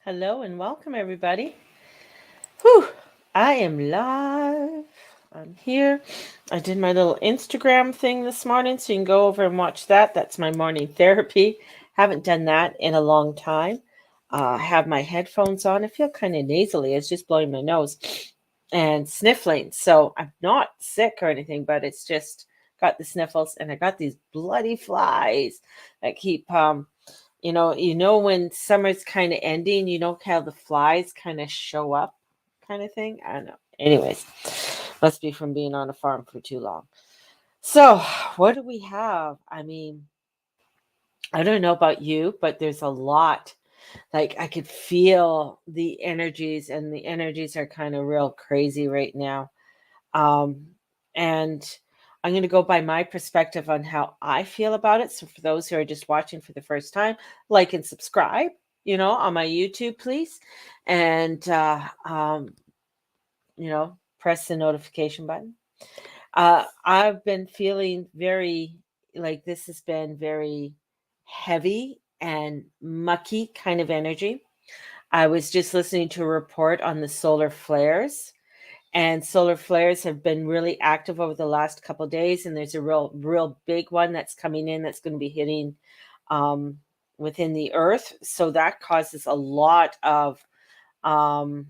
Hello and welcome, everybody. Whew, I am live. I'm here. I did my little Instagram thing this morning, so you can go over and watch that. That's my morning therapy. Haven't done that in a long time. I have my headphones on. I feel kind of nasally. It's just blowing my nose and sniffling. So I'm not sick or anything, but it's just got the sniffles, and I got these bloody flies that keep when summer's kind of ending, how the flies kind of show up, kind of thing. I don't know. Anyways, must be from being on a farm for too long. So, what do we have? I mean, I don't know about you, but there's a lot. Like, I could feel the energies, and the energies are kind of real crazy right now. Um, and I'm going to go by my perspective on how I feel about it. So for those who are just watching for the first time, like and subscribe, on my YouTube, please. And, press the notification button. I've been feeling very, like, this has been very heavy and mucky kind of energy. I was just listening to a report on the solar flares, and solar flares have been really active over the last couple of days, and there's a real big one that's coming in that's going to be hitting um, within the earth. So that causes a lot of um,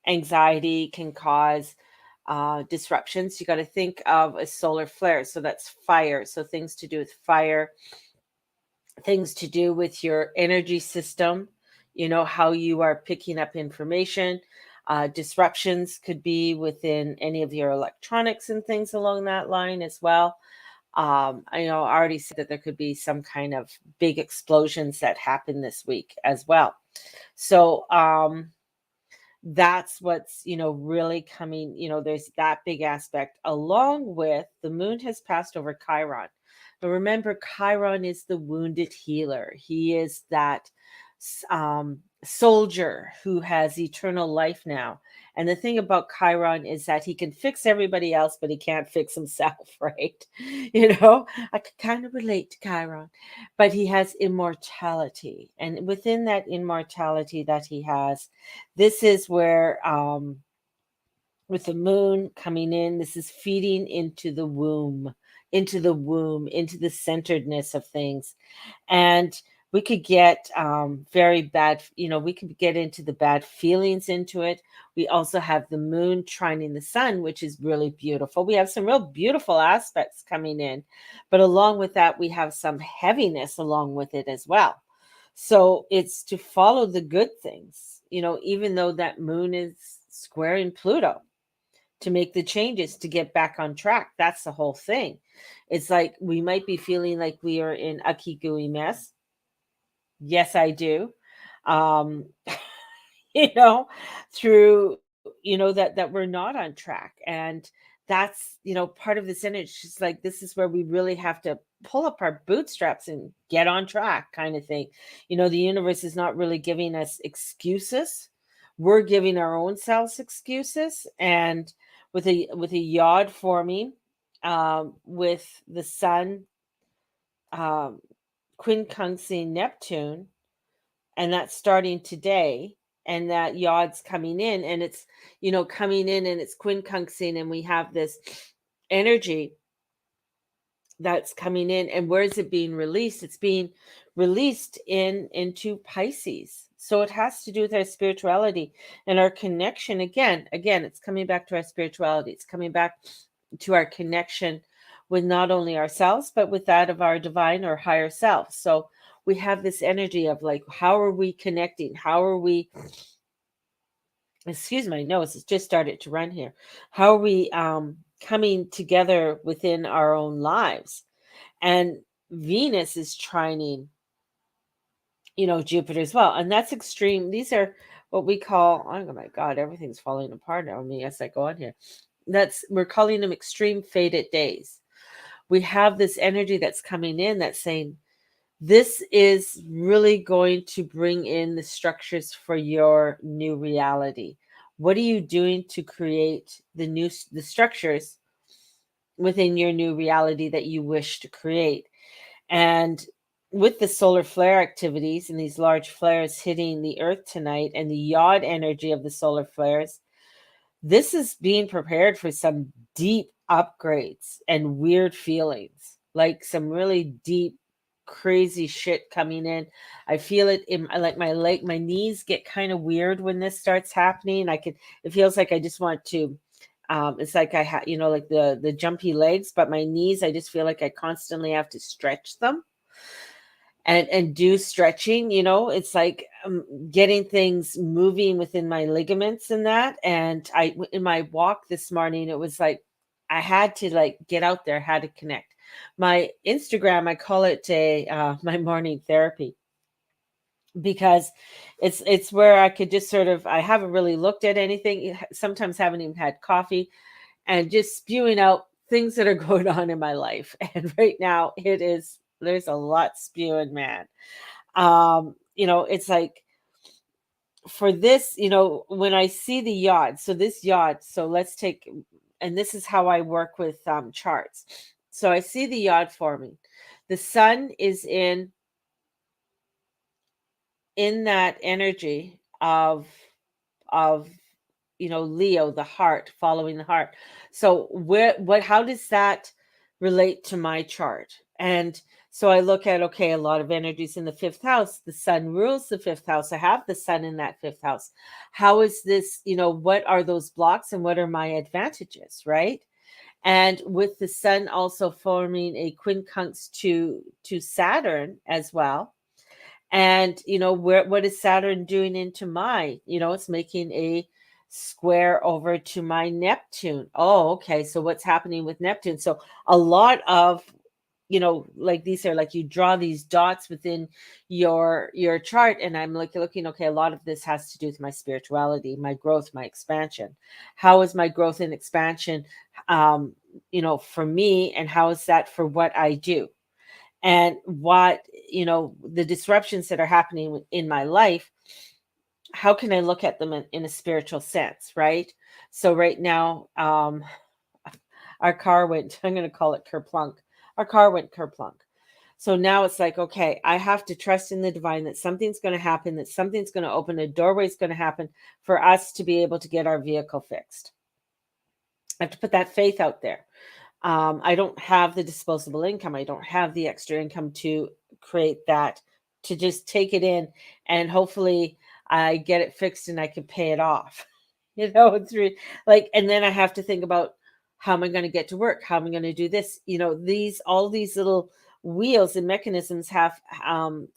anxiety, can cause disruptions. You got to think of a solar flare, so that's fire. So things to do with fire, things to do with your energy system, how you are picking up information. Disruptions could be within any of your electronics and things along that line as well. I already said that there could be some kind of big explosions that happen this week as well. So that's what's really coming. There's that big aspect, along with the moon has passed over Chiron. But remember, Chiron is the wounded healer. He is that soldier who has eternal life now. And the thing about Chiron is that he can fix everybody else, but he can't fix himself, right? I could kind of relate to Chiron, but he has immortality. And within that immortality that he has, this is where, with the moon coming in, this is feeding into the centeredness of things. And we could get very bad, we could get into the bad feelings into it. We also have the moon trining the sun, which is really beautiful. We have some real beautiful aspects coming in, but along with that, we have some heaviness along with it as well. So it's to follow the good things, even though that moon is squaring Pluto, to make the changes to get back on track. That's the whole thing. It's like we might be feeling like we are in a gooey mess. Yes, I do. Um, you know, through that we're not on track, and that's part of this energy. It's just like, this is where we really have to pull up our bootstraps and get on track, kind of thing. The universe is not really giving us excuses. We're giving our own selves excuses. And with a yod forming, with the sun, um, quincunxing Neptune, and that's starting today. And that yod's coming in, and it's coming in, and it's quincunxing, and we have this energy that's coming in. And where is it being released? It's being released into Pisces. So it has to do with our spirituality and our connection. Again, it's coming back to our spirituality. It's coming back to our connection with not only ourselves, but with that of our divine or higher self. So we have this energy of, like, how are we connecting? How are we, excuse my nose, it's just started to run here. How are we coming together within our own lives? And Venus is trining, Jupiter as well. And that's extreme. These are what we call, oh my God, everything's falling apart on me as I go on here. We're calling them extreme fated days. We have this energy that's coming in that's saying, this is really going to bring in the structures for your new reality. What are you doing to create the structures within your new reality that you wish to create? And with the solar flare activities and these large flares hitting the earth tonight and the yod energy of the solar flares, this is being prepared for some deep upgrades and weird feelings, like some really deep, crazy shit coming in. I feel it in like my leg, my knees get kind of weird when this starts happening. It feels like I just want to, it's like I have, like the jumpy legs, but my knees, I just feel like I constantly have to stretch them and do stretching. It's like getting things moving within my ligaments and that. And I in my walk this morning, it was like I had to like get out there, had to connect. My Instagram, I call it a my morning therapy, because it's where I could just sort of, I haven't really looked at anything, sometimes haven't even had coffee, and just spewing out things that are going on in my life. And right now there's a lot spewing, man. It's like for this, when I see the yod, so this yod, so let's take, and this is how I work with charts. So I see the yod forming. The sun is in that energy of Leo, the heart, following the heart. So how does that relate to my chart? And so I look at, okay, a lot of energies in the fifth house. The sun rules the fifth house. I have the sun in that fifth house. How is this, what are those blocks and what are my advantages, right? And with the sun also forming a quincunx to Saturn as well. And what is Saturn doing into my, it's making a square over to my Neptune. Oh, okay. So what's happening with Neptune? So a lot of, like these are like, you draw these dots within your chart, and I'm like looking, okay, a lot of this has to do with my spirituality, my growth, my expansion. How is my growth and expansion for me, and how is that for what I do? And what, the disruptions that are happening in my life, how can I look at them in a spiritual sense, right? So right now, our car went, I'm going to call it kerplunk. Our car went kerplunk. So now it's like, okay, I have to trust in the divine that something's going to happen, that something's going to open, a doorway's going to happen for us to be able to get our vehicle fixed. I have to put that faith out there. I don't have the disposable income. I don't have the extra income to create that, to just take it in, and hopefully I get it fixed and I can pay it off. Through, like, and then I have to think about, how am I going to get to work? How am I going to do this? All these little wheels and mechanisms have on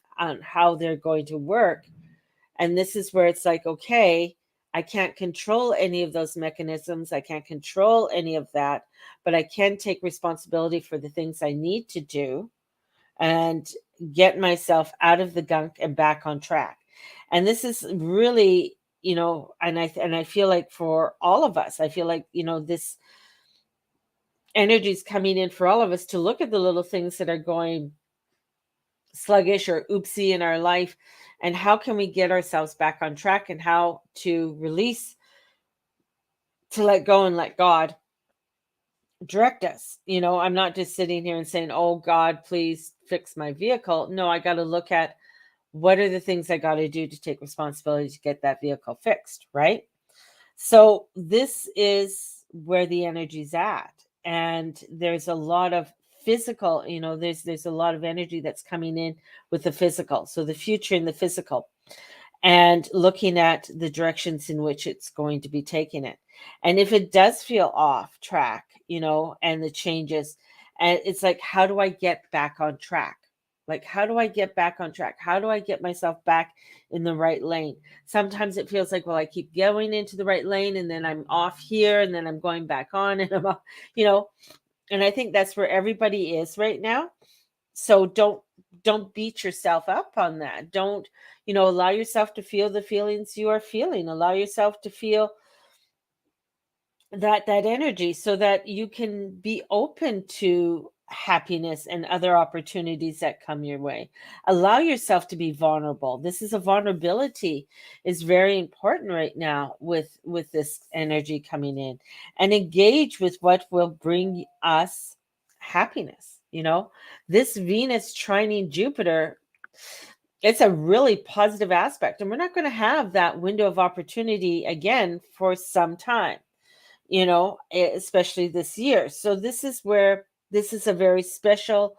how they're going to work. And this is where it's like, okay, I can't control any of those mechanisms. I can't control any of that, but I can take responsibility for the things I need to do and get myself out of the gunk and back on track. And this is really, and I feel like for all of us, I feel like, this energy is coming in for all of us to look at the little things that are going sluggish or oopsie in our life, and how can we get ourselves back on track, and how to release, to let go and let God direct us. I'm not just sitting here and saying, oh God, please fix my vehicle. No, I got to look at, what are the things I got to do to take responsibility to get that vehicle fixed, right? So this is where the energy's at. And there's a lot of physical, there's a lot of energy that's coming in with the physical. So the future and the physical, and looking at the directions in which it's going to be taking it. And if it does feel off track, and the changes, and it's like, how do I get back on track? Like, how do I get back on track? How do I get myself back in the right lane? Sometimes it feels like, well, I keep going into the right lane, and then I'm off here, and then I'm going back on, and I'm off, and I think that's where everybody is right now. So don't beat yourself up on that. Don't, allow yourself to feel the feelings you are feeling. Allow yourself to feel that energy, so that you can be open to happiness and other opportunities that come your way. Allow yourself to be vulnerable. This is a vulnerability is very important right now with this energy coming in, and engage with what will bring us happiness. You know, this Venus trining Jupiter, it's a really positive aspect. And we're not going to have that window of opportunity again for some time, especially this year. So this is where this is a very special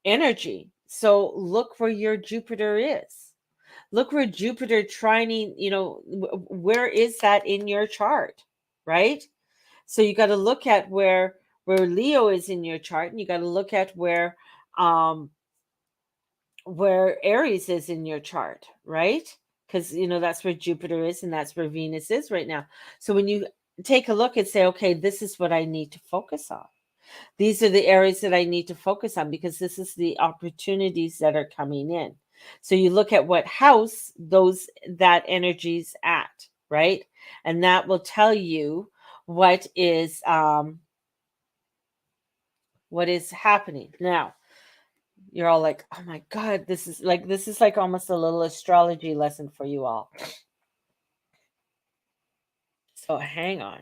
energy. So look where your Jupiter is. Look where Jupiter trining, where is that in your chart, right? So you got to look at where Leo is in your chart, and you got to look at um where Aries is in your chart, right? Because that's where Jupiter is and that's where Venus is right now. So when you take a look and say, okay, this is what I need to focus on. These are the areas that I need to focus on because this is the opportunities that are coming in. So you look at what house that energy's at, right? And that will tell you what is happening. Now, you're all like, "Oh my god, this is like almost a little astrology lesson for you all." So hang on.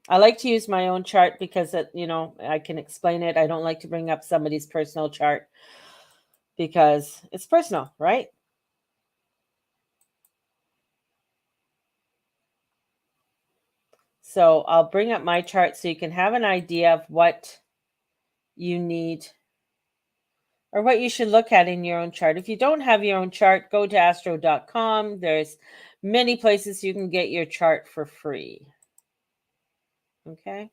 I like to use my own chart because I can explain it. I don't like to bring up somebody's personal chart because it's personal, right? So I'll bring up my chart so you can have an idea of what you need or what you should look at in your own chart. If you don't have your own chart, go to astro.com. There's many places you can get your chart for free. Okay.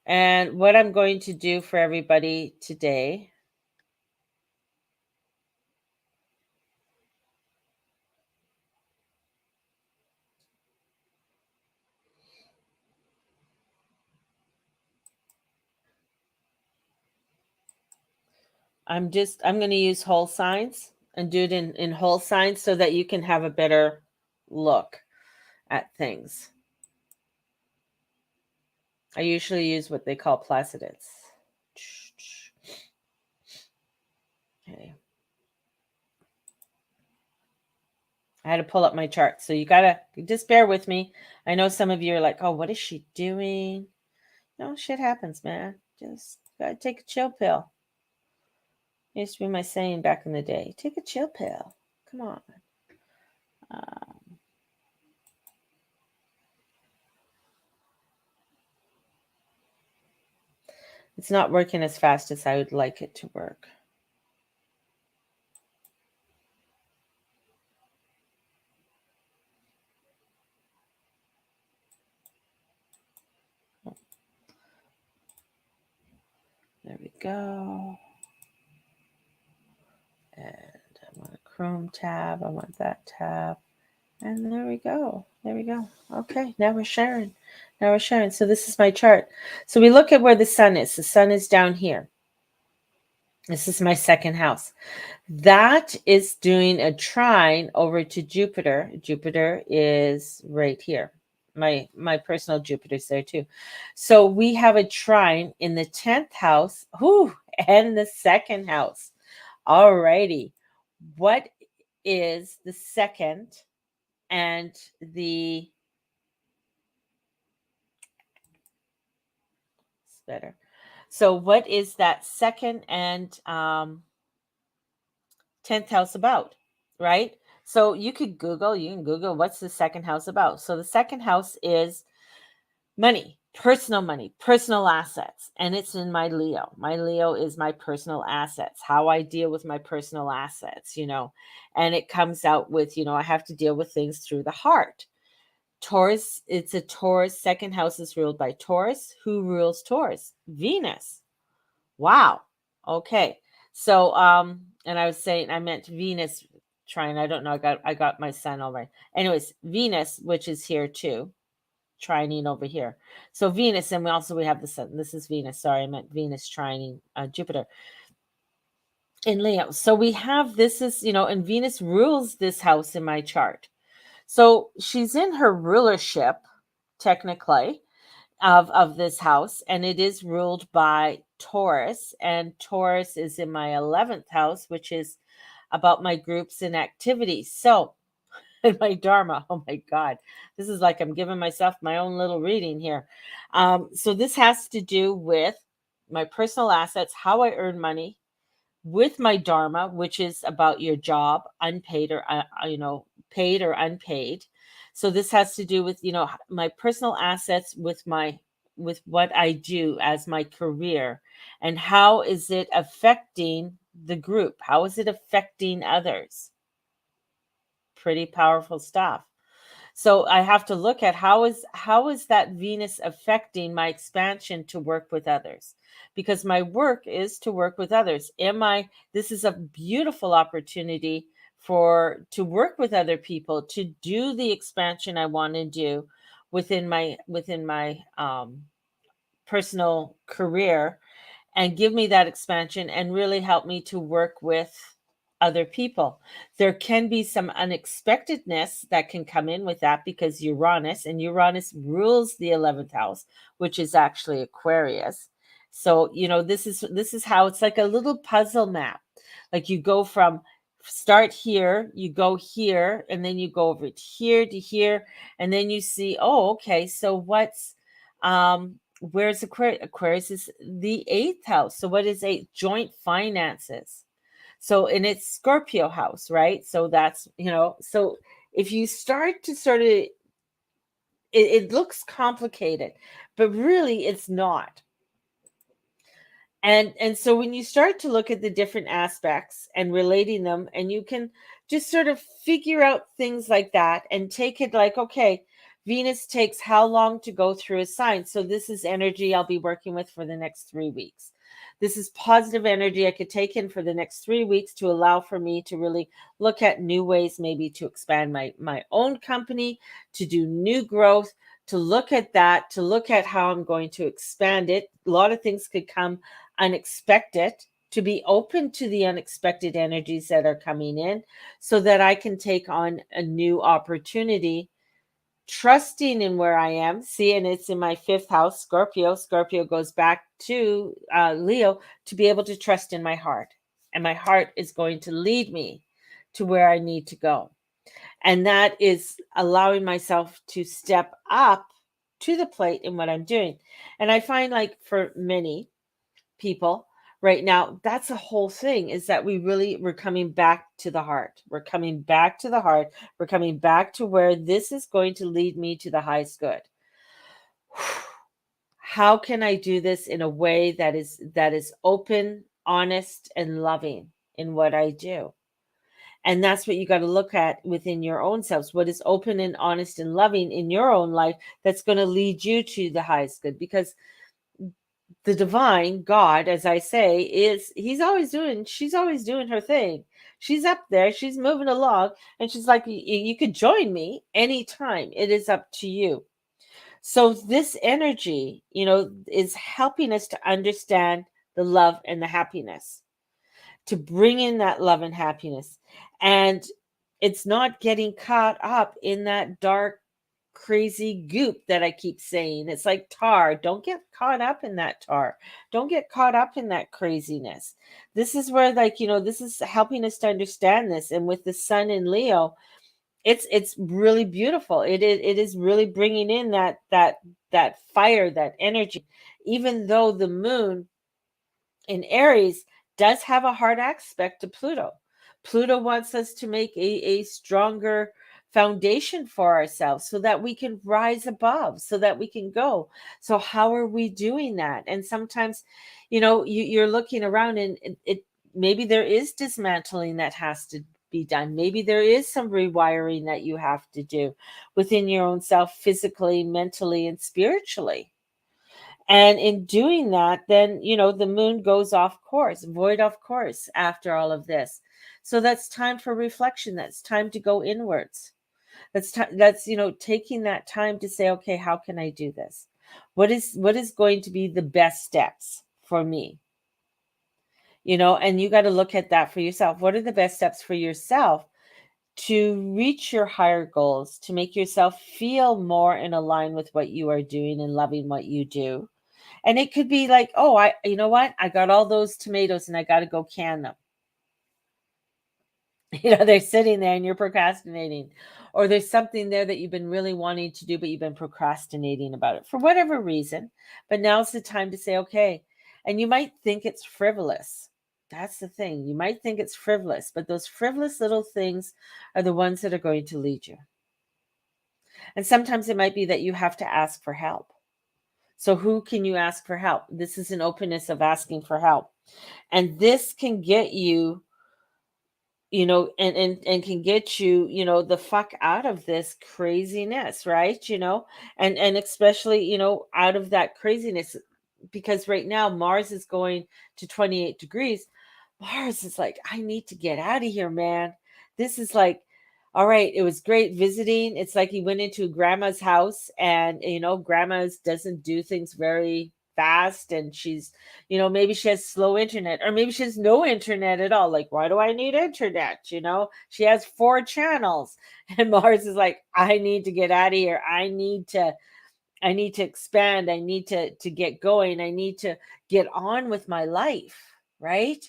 And what I'm going to do for everybody today, I'm going to use whole signs and do it in whole signs so that you can have a better look at things. I usually use what they call placidits. Okay. I had to pull up my chart. So you gotta just bear with me. I know some of you are like, oh, what is she doing? No, shit happens, man. Just gotta take a chill pill. It used to be my saying back in the day. Take a chill pill. Come on. It's not working as fast as I would like it to work. There we go. And I want a Chrome tab. I want that tab. And there we go. There we go. Okay, now we're sharing. Now we're sharing. So this is my chart. So we look at where the sun is. The sun is down here. This is my second house. That is doing a trine over to Jupiter. Jupiter is right here. My personal Jupiter's there too. So we have a trine in the 10th house, and the second house. Alrighty. What is the second and the it's better. So what is that second and 10th house about, right? So you can Google what's the second house about. So the second house is money, personal assets. And it's in my Leo. My Leo is my personal assets, how I deal with my personal assets, and it comes out with, I have to deal with things through the heart. Taurus, it's a Taurus. Second house is ruled by Taurus. Who rules Taurus? Venus. Wow. Okay. So, and I was saying I meant Venus trine. I don't know. I got my sun all right. Anyways, Venus, which is here too, trining over here. So Venus, and we have the sun. This is Venus. Sorry, I meant Venus trining Jupiter in Leo. So we have this is and Venus rules this house in my chart. So she's in her rulership, technically, of this house, and it is ruled by Taurus, and Taurus is in my 11th house, which is about my groups and activities. So in my dharma, oh my god, this is like I'm giving myself my own little reading here. So this has to do with my personal assets, how I earn money, with my dharma, which is about your job, unpaid or paid or unpaid. So this has to do with my personal assets with what I do as my career, and how is it affecting the group? How is it affecting others? Pretty powerful stuff. So I have to look at how is that Venus affecting my expansion to work with others? Because my work is to work with others. This is a beautiful opportunity for to work with other people, to do the expansion I want to do within my personal career, and give me that expansion and really help me to work with other people. There can be some unexpectedness that can come in with that, because Uranus rules the 11th house, which is actually Aquarius. So, this is how it's like a little puzzle map. Like you go from start here, you go here, and then you go over to here, and then you see, oh, okay, so where's Aquarius? Aquarius is the 8th house. So what is 8? Joint finances. So, and it's Scorpio house, right? So so if you start to sort of, it looks complicated, but really it's not. And so when you start to look at the different aspects and relating them, and you can just sort of figure out things like that and take it like, okay, Venus takes how long to go through a sign? So this is energy I'll be working with for the next 3 weeks. This is positive energy I could take in for the next 3 weeks to allow for me to really look at new ways, maybe to expand my own company, to do new growth, to look at that, to look at how I'm going to expand it. A lot of things could come unexpected, to be open to the unexpected energies that are coming in, so that I can take on a new opportunity, trusting in where I am. See, and it's in my 5th house, Scorpio. Scorpio goes back to Leo, to be able to trust in my heart. And my heart is going to lead me to where I need to go. And that is allowing myself to step up to the plate in what I'm doing. And I find, like, for many people right now, that's the whole thing, is that we're coming back to the heart. We're coming back to the heart. We're coming back to where this is going to lead me to the highest good. How can I do this in a way that is open, honest, and loving in what I do? And that's what you got to look at within your own selves. What is open and honest and loving in your own life that's going to lead you to the highest good? Because the divine God, as I say, she's always doing her thing. She's up there, she's moving along, and she's like, you could join me anytime. It is up to you. So this energy, is helping us to understand the love and the happiness, to bring in that love and happiness. And it's not getting caught up in that dark, crazy goop that I keep saying. It's like tar. Don't get caught up in that tar. Don't get caught up in that craziness. This is where, like, this is helping us to understand this. And with the sun in Leo, it's really beautiful. It is really bringing in that fire, that energy. Even though the moon in Aries does have a hard aspect to Pluto. Pluto wants us to make a stronger foundation for ourselves, so that we can rise above, so that we can go. So how are we doing that? And sometimes, you're looking around, and it maybe there is dismantling that has to be done. Maybe there is some rewiring that you have to do within your own self, physically, mentally, and spiritually. And in doing that, then, the moon goes off course, void off course after all of this. So that's time for reflection. That's time to go inwards. That's taking that time to say, okay, how can I do this? What is going to be the best steps for me? And you got to look at that for yourself. What are the best steps for yourself to reach your higher goals, to make yourself feel more in align with what you are doing and loving what you do? And it could be like, oh, you know what? I got all those tomatoes and I got to go can them. They're sitting there and you're procrastinating. Or there's something there that you've been really wanting to do, but you've been procrastinating about it for whatever reason. But now's the time to say, okay. And you might think it's frivolous. That's the thing. You might think it's frivolous, but those frivolous little things are the ones that are going to lead you. And sometimes it might be that you have to ask for help. So, who can you ask for help? This is an openness of asking for help. And this can get you, and can get you, the fuck out of this craziness, right? And especially, out of that craziness, because right now Mars is going to 28 degrees. Mars is like, I need to get out of here, man. This is like, all right, it was great visiting. It's like he went into grandma's house, and grandma's doesn't do things very fast, and she's, maybe she has slow internet, or maybe she has no internet at all. Like, why do I need internet? She has 4 channels. And Mars is like, I need to get out of here. I need to expand. I need to get going. I need to get on with my life, right?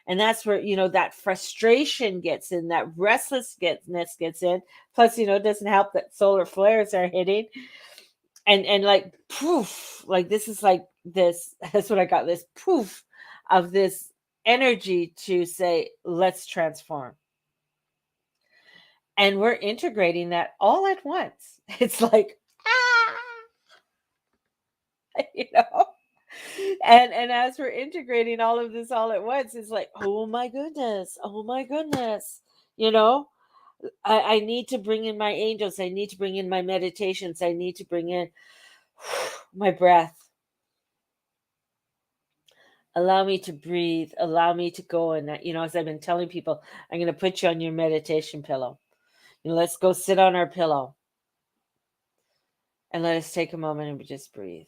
And that's where, that frustration gets in, that restlessness gets in. Plus, it doesn't help that solar flares are hitting. And like poof, like this is like this, that's what I got, this poof of this energy to say, let's transform. And we're integrating that all at once. It's like, you know and as we're integrating all of this all at once, it's like, oh my goodness, oh my goodness. you know I need to bring in my angels, I need to bring in my meditations, I need to bring in my breath. Allow me to breathe, allow me to go. And that, as I've been telling people, I'm going to put you on your meditation pillow. Let's go sit on our pillow and let us take a moment and just breathe.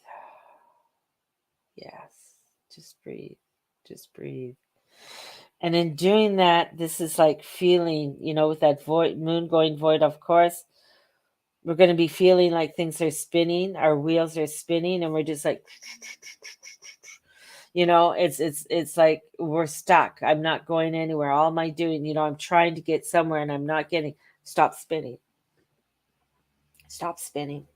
Yes, just breathe. Just breathe. And in doing that, this is like feeling, with that void, moon going void, of course, we're going to be feeling like things are spinning, our wheels are spinning, and we're just like, it's like we're stuck. I'm not going anywhere. All am I doing? I'm trying to get somewhere and I'm not getting. Stop spinning. Stop spinning.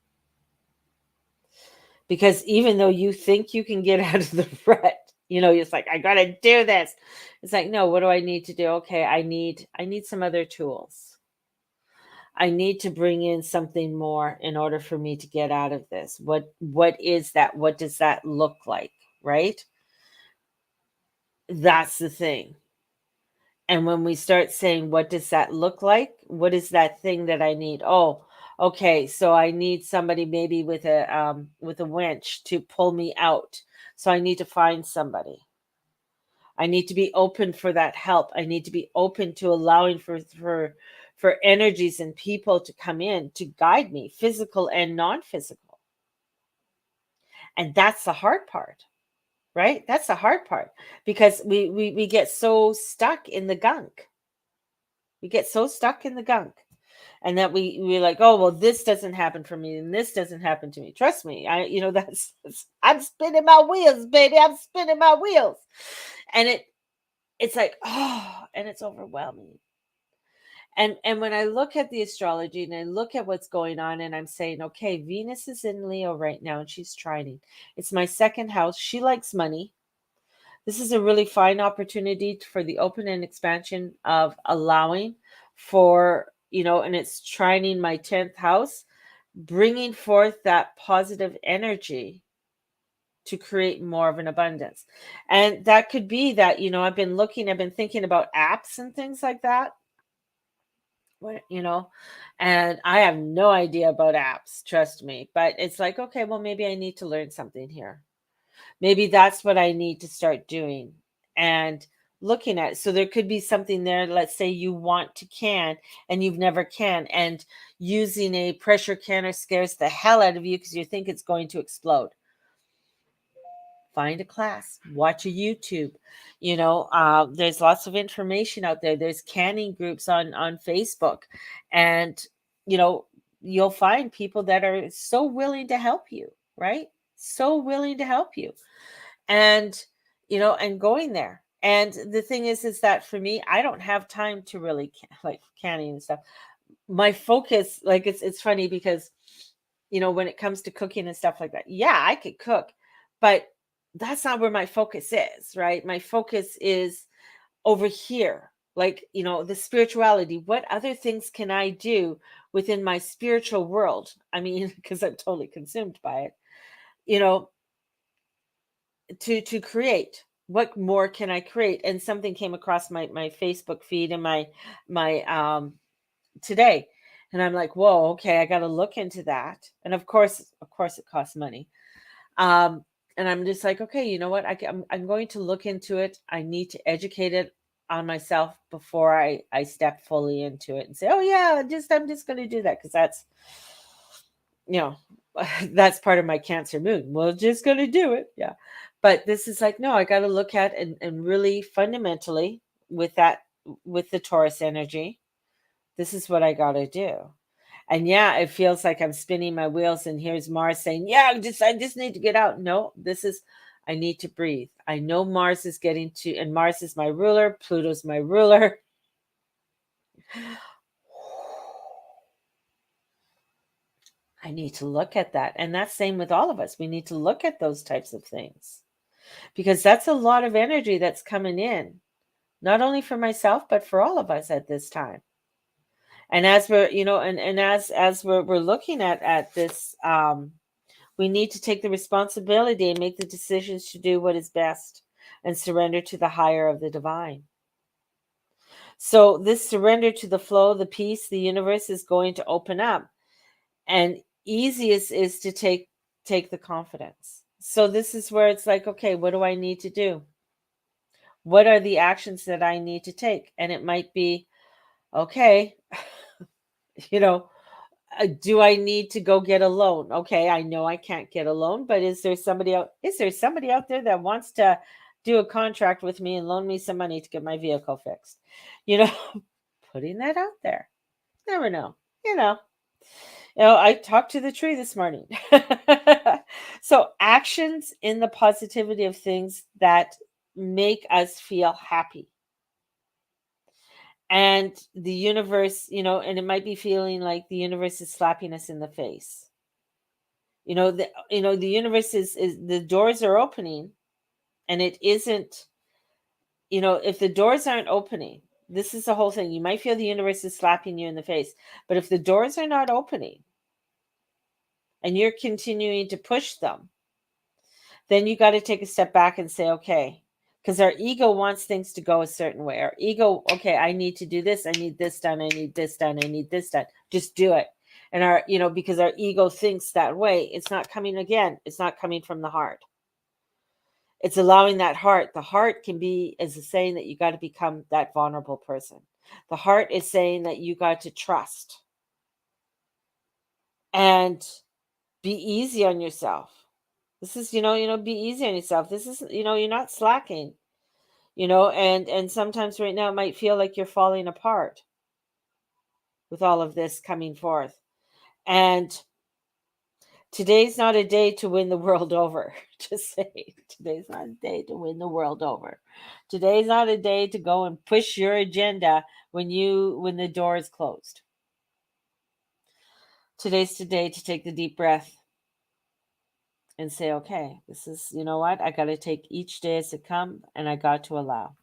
Because even though you think you can get out of the rut, it's like, I gotta do this. It's like, no, what do I need to do? Okay, I need some other tools. I need to bring in something more in order for me to get out of this. What is that? What does that look like? Right? That's the thing. And when we start saying, what does that look like? What is that thing that I need? Oh, okay. So I need somebody maybe with a winch to pull me out. So I need to find somebody. I need to be open for that help. I need to be open to allowing for energies and people to come in to guide me, physical and non-physical. And that's the hard part. Right? That's the hard part, because we get so stuck in the gunk. We get so stuck in the gunk, and that we're like, oh well, this doesn't happen for me, and this doesn't happen to me. Trust me, I'm spinning my wheels, baby. I'm spinning my wheels, and it's like, oh, and it's overwhelming. And when I look at the astrology and I look at what's going on, and I'm saying, okay, Venus is in Leo right now, and she's trining. It's my second house. She likes money. This is a really fine opportunity for the open and expansion of allowing for, and it's trining my 10th house, bringing forth that positive energy to create more of an abundance. And that could be that, I've been thinking about apps and things like that. And I have no idea about apps, trust me. But it's like, okay, well, maybe I need to learn something here. Maybe that's what I need to start doing and looking at. So there could be something there. Let's say you want to can and you've never can, and using a pressure canner scares the hell out of you because you think it's going to explode. Find a class, watch a YouTube. There's lots of information out there. There's canning groups on Facebook, and you'll find people that are so willing to help you, right? So willing to help you. And and going there. And the thing is that for me, I don't have time to really like canning and stuff. My focus, like, it's funny because when it comes to cooking and stuff like that, yeah, I could cook, but that's not where my focus is, right? My focus is over here. Like, the spirituality. What other things can I do within my spiritual world? I mean, because I'm totally consumed by it, you know, to create. What more can I create? And something came across my Facebook feed and my today. And I'm like, whoa, okay, I gotta look into that. And of course it costs money. Um, and I'm just like, okay, you know what? I'm going to look into it. I need to educate it on myself before I step fully into it and say, oh yeah, I'm just going to do that because you know, that's part of my Cancer moon. We're just going to do it, yeah. But this is like, no, I got to look at and really fundamentally with that with the Taurus energy. This is what I got to do. And yeah, it feels like I'm spinning my wheels and here's Mars saying, "Yeah, I just need to get out." No, this is I need to breathe. I know Mars is getting to and Mars is my ruler, Pluto's my ruler. I need to look at that. And that's same with all of us. We need to look at those types of things because that's a lot of energy that's coming in, not only for myself but for all of us at this time. And as we're, and as we're looking at this we need to take the responsibility and make the decisions to do what is best and surrender to the higher of the divine. So, this surrender to the flow, the peace, the universe is going to open up. And easiest is to take the confidence. So, this is where it's like, okay, what do I need to do? What are the actions that I need to take? And it might be, okay, you know, do I need to go get a loan? Okay, I know I can't get a loan, but is there somebody out there that wants to do a contract with me and loan me some money to get my vehicle fixed? You know, putting that out there. Never know. You know. I talked to the tree this morning. So actions in the positivity of things that make us feel happy. And the universe, and it might be feeling like the universe is slapping us in the face. The universe is the doors are opening and it isn't, if the doors aren't opening, this is the whole thing. You might feel the universe is slapping you in the face, but if the doors are not opening and you're continuing to push them, then you got to take a step back and say, okay, because our ego wants things to go a certain way. Our ego, okay, I need to do this, I need this done, I need this done, I need this done. Just do it. And because our ego thinks that way, it's not coming again, it's not coming from the heart. It's allowing that heart. The heart can be as a saying that you got to become that vulnerable person. The heart is saying that you got to trust and be easy on yourself. This is, be easy on yourself. This is, you're not slacking, and sometimes right now it might feel like you're falling apart with all of this coming forth. And today's not a day to win the world over. Just say today's not a day to win the world over. Today's not a day to go and push your agenda when the door is closed. Today's the day to take the deep breath and say, okay, this is, you know what? I got to take each day as it comes and I got to allow.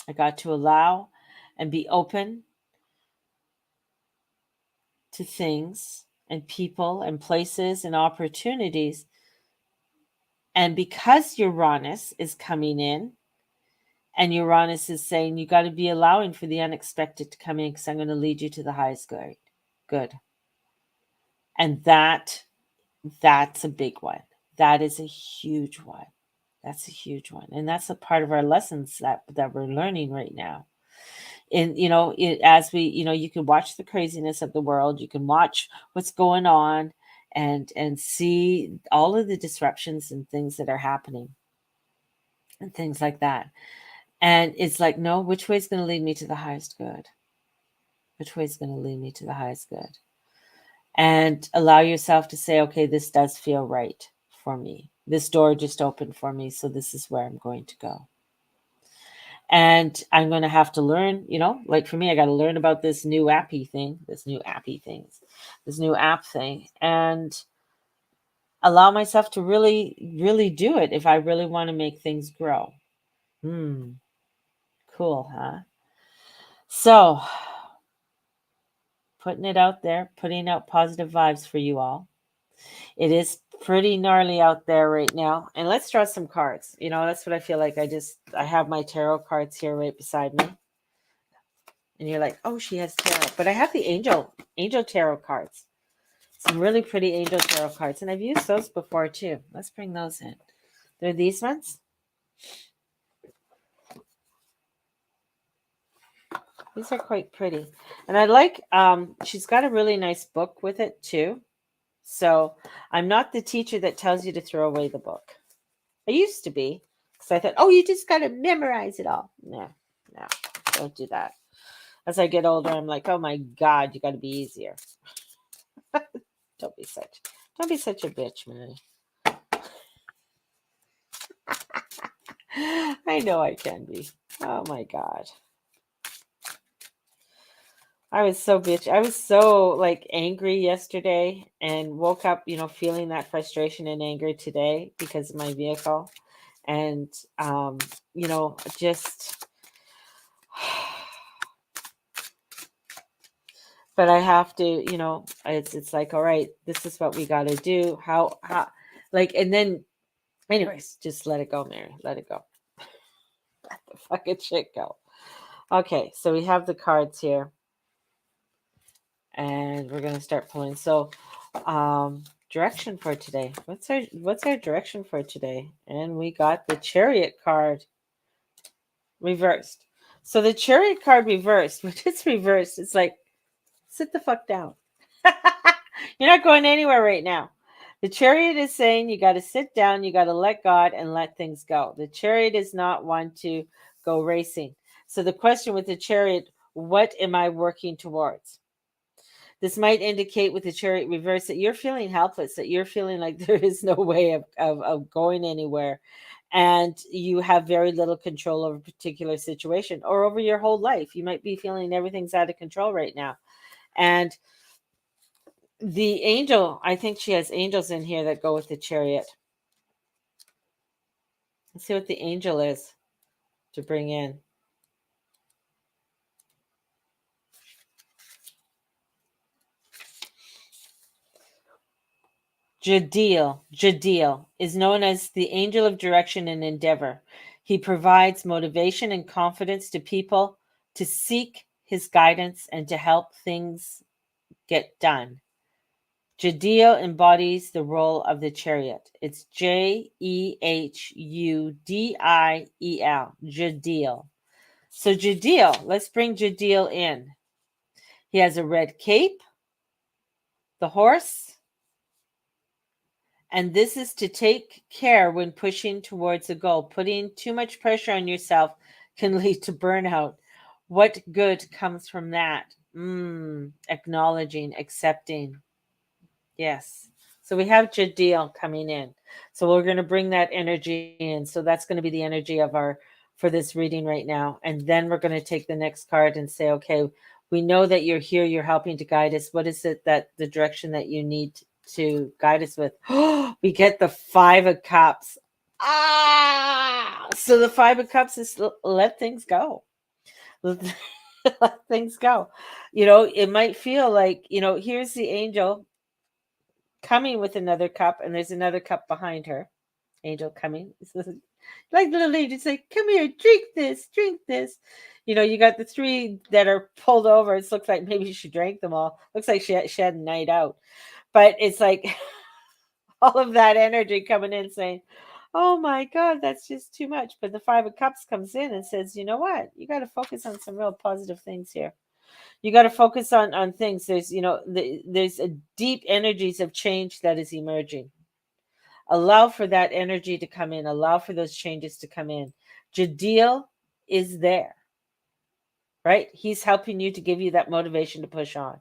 I got to allow and be open to things and people and places and opportunities. And because Uranus is coming in, and Uranus is saying you got to be allowing for the unexpected to come in because I'm going to lead you to the highest good. Good. And that's a big one. That is a huge one. That's a huge one. And that's a part of our lessons that we're learning right now. And as we, you can watch the craziness of the world, you can watch what's going on and see all of the disruptions and things that are happening and things like that. And it's like, no, which way is going to lead me to the highest good? Which way is going to lead me to the highest good? And allow yourself to say, okay, this does feel right for me. This door just opened for me, so this is where I'm going to go. And I'm going to have to learn, like for me, I got to learn about this new app thing. And allow myself to really, really do it if I really want to make things grow. Hmm. Cool, huh? So, putting it out there, putting out positive vibes for you all. It is pretty gnarly out there right now. And let's draw some cards. That's what I feel like. I have my tarot cards here right beside me. And you're like, oh, she has tarot. But I have the angel tarot cards. Some really pretty angel tarot cards. And I've used those before too. Let's bring those in. They're these ones. These are quite pretty. And I like, she's got a really nice book with it too. So I'm not the teacher that tells you to throw away the book. I used to be. Because I thought, oh, you just got to memorize it all. No, don't do that. As I get older, I'm like, oh my God, you got to be easier. Don't be such a bitch, Mary. I know I can be. Oh my God. I was so bitch. I was so like angry yesterday and woke up, feeling that frustration and anger today because of my vehicle. And, just, but I have to, it's like, all right, this is what we got to do. Like, and then, anyways, just let it go, Mary. Let it go. Let the fucking shit go. Okay, so we have the cards here. And we're going to start pulling. So, direction for today. What's our direction for today? And we got the Chariot card reversed. So the Chariot card reversed, when it's reversed, it's like, sit the fuck down. You're not going anywhere right now. The Chariot is saying you got to sit down, you got to let God and let things go. The Chariot is not one to go racing. So the question with the Chariot, what am I working towards? This might indicate with the Chariot reverse that you're feeling helpless, that you're feeling like there is no way of going anywhere. And you have very little control over a particular situation or over your whole life. You might be feeling everything's out of control right now. And the angel, I think she has angels in here that go with the Chariot. Let's see what the angel is to bring in. Jadiel is known as the angel of direction and endeavor. He provides motivation and confidence to people to seek his guidance and to help things get done. Jadiel embodies the role of the Chariot. It's Jehuddiel. Jadiel. So Jadiel, let's bring Jadiel in. He has a red cape, the horse, and this is to take care when pushing towards a goal. Putting too much pressure on yourself can lead to burnout. What good comes from that? Acknowledging, accepting. Yes. So we have Jadiel coming in. So we're going to bring that energy in. So that's going to be the energy of for this reading right now. And then we're going to take the next card and say, okay, we know that you're here. You're helping to guide us. What is it that the direction that you need to guide us with? We get the Five of Cups. So the Five of Cups is let things go. Let things go. It might feel like, here's the angel coming with another cup, and there's another cup behind her. Angel coming. Like the little lady say, come here, drink this, drink this. You got the three that are pulled over. It looks like maybe she drank them all. Looks like she had a night out. But it's like all of that energy coming in saying, oh my God, that's just too much. But the Five of Cups comes in and says, you know what? You got to focus on some real positive things here. You got to focus on things. There's, there's a deep energies of change that is emerging. Allow for that energy to come in. Allow for those changes to come in. Jadiel is there, right? He's helping you to give you that motivation to push on.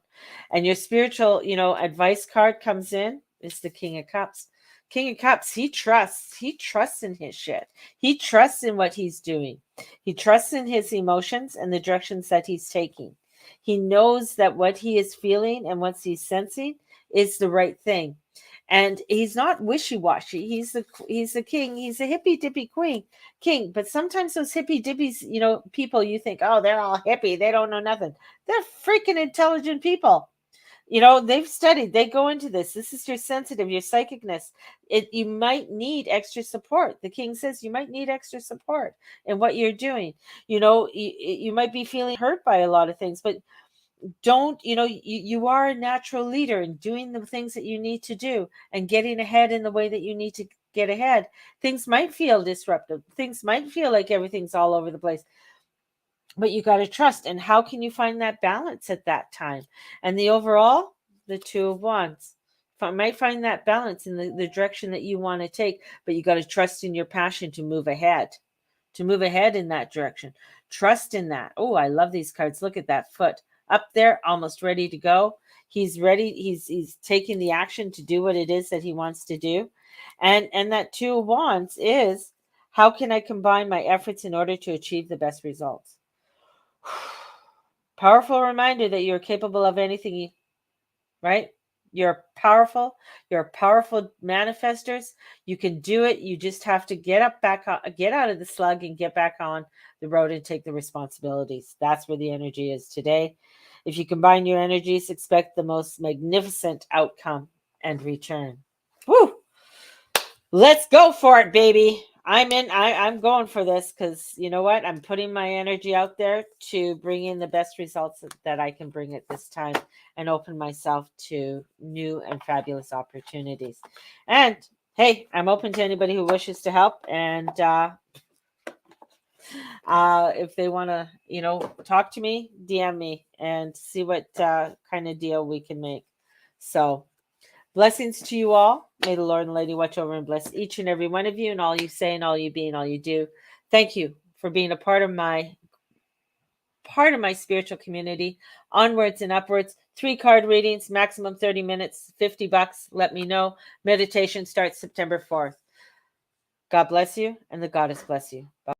And your spiritual, advice card comes in. It's the King of Cups. King of Cups, he trusts in his shit. He trusts in what he's doing. He trusts in his emotions and the directions that he's taking. He knows that what he is feeling and what he's sensing is the right thing. And he's not wishy-washy. He's the king. He's a hippy dippy king. But sometimes those hippy dippies, people, you think, oh, they're all hippie. They don't know nothing. They're freaking intelligent people. They've studied. They go into this. This is your sensitive, your psychicness. You might need extra support. The king says you might need extra support in what you're doing. You might be feeling hurt by a lot of things, but don't you are a natural leader in doing the things that you need to do and getting ahead in the way that you need to get ahead. Things might feel disruptive. Things might feel like everything's all over the place, but you got to trust. And how can you find that balance at that time? And the Two of Wands might find that balance in the direction that you want to take, but you got to trust in your passion to move ahead in that direction. Trust in that. Oh, I love these cards. Look at that foot up there, almost ready to go. He's ready. He's taking the action to do what it is that he wants to do. And that Two of Wands is, how can I combine my efforts in order to achieve the best results? Powerful reminder that you're capable of anything, right? You're powerful. You're powerful manifestors. You can do it. You just have to get out of the slug and get back on the road and take the responsibilities. That's where the energy is today. If you combine your energies, expect the most magnificent outcome and return. Woo! Let's go for it, baby. I'm going for this because you know what? I'm putting my energy out there to bring in the best results that I can bring at this time and open myself to new and fabulous opportunities. And hey, I'm open to anybody who wishes to help. And if they want to, talk to me, DM me and see what kind of deal we can make. So, blessings to you all. May the Lord and Lady watch over and bless each and every one of you and all you say and all you be and all you do. Thank you for being a part of my spiritual community. Onwards and upwards. 3-card readings, maximum 30 minutes, $50. Let me know. Meditation starts September 4th. God bless you and the goddess bless you. Bye.